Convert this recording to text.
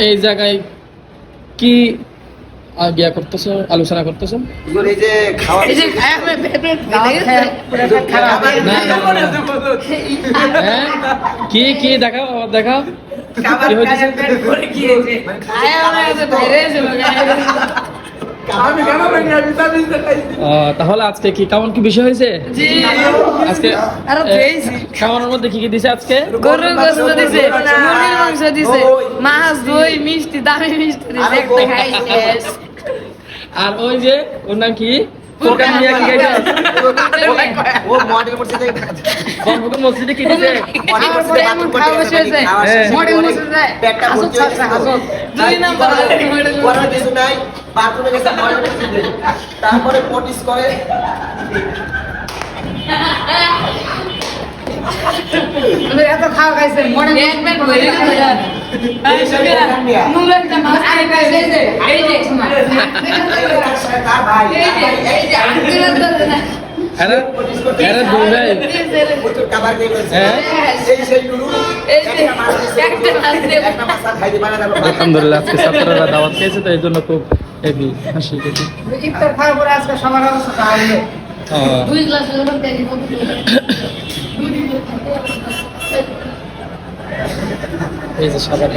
এই জায়গায় কি বিয়া করতেছো, আলোচনা করতেছো? কি কি দেখাও, দেখাও তাহলে আজকে কি কেমন কি বিষয় হয়েছে? আজকে খাওয়ানোর মধ্যে কি কি দিছে? আজকে গরুর গোশত দিছে, মুরগির মাংস দিছে, মাছ, দই, মিষ্টি, দামি মিষ্টি দিছে, একটা খাইছে। আর ওই যে ওর নাম কি? মসজিদে কি দিছে? তারপরে পটিস করে এত খাওয়া খাইছে আলহামদুলিল্লাহ আজকে ছাত্ররা দাওয়াত খেয়েছে, তো এই জন্য খুব হেভি হাসি খুশি। ইফতার খাওয়ার পরে আজকে সবার অবস্থা হবে। দুই গ্লাস এই যে সবার